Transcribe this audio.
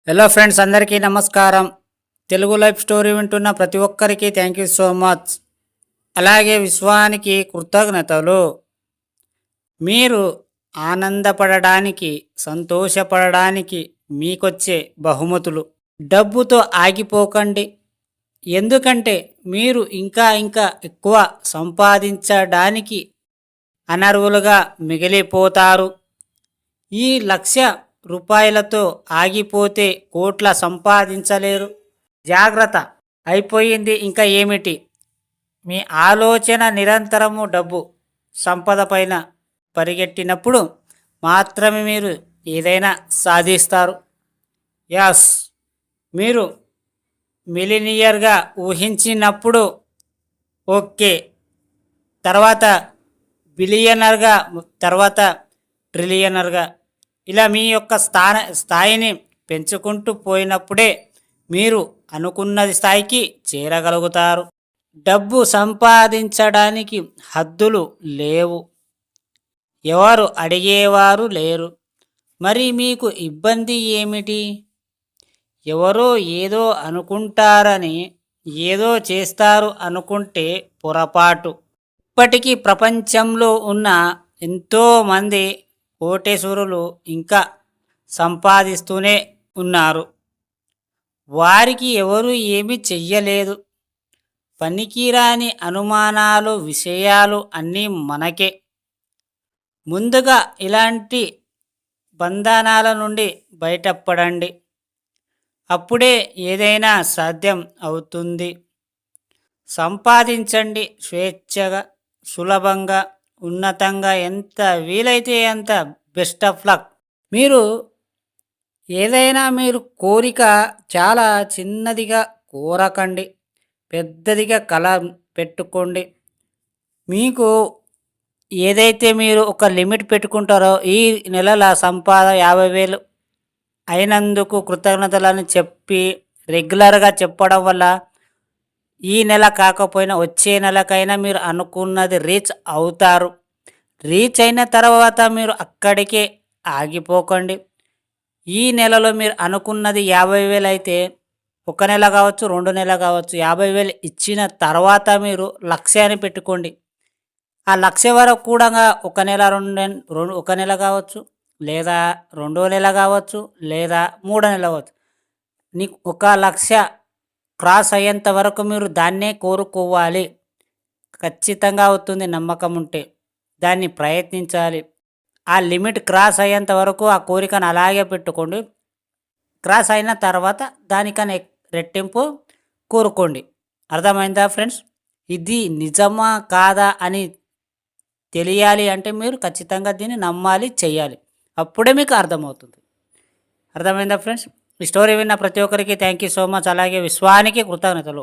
Hello friends, అందరికీ నమస్కారం. Telugu life story వింటున్న ప్రతి ఒక్కరికి థ్యాంక్ యూ సో మచ్. అలాగే విశ్వానికి కృతజ్ఞతలు. మీరు ఆనందపడడానికి, సంతోషపడడానికి మీకొచ్చే బహుమతులు. డబ్బుతో ఆగిపోకండి. ఎందుకంటే మీరు ఇంకా ఎక్కువ సంపాదించడానికి అనర్హులుగా మిగిలిపోతారు. ఈ లక్ష్య రూపాయలతో ఆగిపోతే కోట్ల సంపాదించలేరు. జాగ్రత్త, అయిపోయింది ఇంకా ఏమిటి? మీ ఆలోచన నిరంతరము డబ్బు సంపద పైన పరిగెట్టినప్పుడు మాత్రమే మీరు ఏదైనా సాధిస్తారు. యాస్, మీరు మిలినియర్గా ఊహించినప్పుడు ఓకే, తర్వాత బిలియనర్గా, తర్వాత ట్రిలియనర్గా, ఇలా మీ యొక్క స్థాయిని పెంచుకుంటూ పోయినప్పుడే మీరు అనుకున్నది స్థాయికి చేరగలుగుతారు. డబ్బు సంపాదించడానికి హద్దులు లేవు. ఎవరు అడిగేవారు లేరు. మరి మీకు ఇబ్బంది ఏమిటి? ఎవరో ఏదో అనుకుంటారని ఏదో చేస్తారు అనుకుంటే పొరపాటు. ఇప్పటికీ ప్రపంచంలో ఉన్న ఎంతోమంది కోటేశ్వరులు ఇంకా సంపాదిస్తూనే ఉన్నారు. వారికి ఎవరు ఏమీ చెయ్యలేదు. పనికిరాని అనుమానాలు, విషయాలు అన్నీ మనకే. ముందుగా ఇలాంటి బంధనాల నుండి బయటపడండి. అప్పుడే ఏదైనా సాధ్యం అవుతుంది. సంపాదించండి స్వేచ్ఛగా, సులభంగా, ఉన్నతంగా, ఎంత వీలైతే అంత. Best of luck. మీరు ఏదైనా కోరిక చాలా చిన్నదిగా కోరకండి, పెద్దదిగా కల పెట్టుకోండి. మీకు ఏదైతే మీరు ఒక లిమిట్ పెట్టుకుంటారో, ఈ నెలల సంపాదన 50,000 అయినందుకు కృతజ్ఞతలని చెప్పి రెగ్యులర్గా చెప్పడం వల్ల ఈ నెల కాకపోయినా వచ్చే నెలకైనా మీరు అనుకున్నది రీచ్ అవుతారు. రీచ్ అయిన తర్వాత మీరు అక్కడికే ఆగిపోకండి. ఈ నెలలో మీరు అనుకున్నది 50,000 అయితే, ఒక నెల కావచ్చు, 2 నెలలు కావచ్చు, 50,000 ఇచ్చిన తర్వాత మీరు లక్ష్యాన్ని పెట్టుకోండి. ఆ లక్ష్య వరకు కూడా ఒక నెల, ఒక నెల కావచ్చు, లేదా 2వ నెల కావచ్చు, లేదా 3వ నెల కావచ్చు. నీకు ఒక లక్ష్య క్రాస్ అయ్యేంత వరకు మీరు దాన్నే కోరుకోవాలి. ఖచ్చితంగా అవుతుంది నమ్మకం ఉంటే. దాన్ని ప్రయత్నించాలి. ఆ లిమిట్ క్రాస్ అయ్యేంత వరకు ఆ కోరికను అలాగే పెట్టుకోండి. క్రాస్ అయిన తర్వాత దానికన్నా రెట్టింపు కోరుకోండి. అర్థమైందా ఫ్రెండ్స్? ఇది నిజమా కాదా అని తెలియాలి అంటే మీరు ఖచ్చితంగా దీన్ని నమ్మాలి, చెయ్యాలి. అప్పుడే మీకు అర్థమవుతుంది. అర్థమైందా ఫ్రెండ్స్? ఈ స్టోరీ విన్న ప్రతి ఒక్కరికి థ్యాంక్ యూ సో మచ్. అలాగే విశ్వానికి కృతజ్ఞతలు.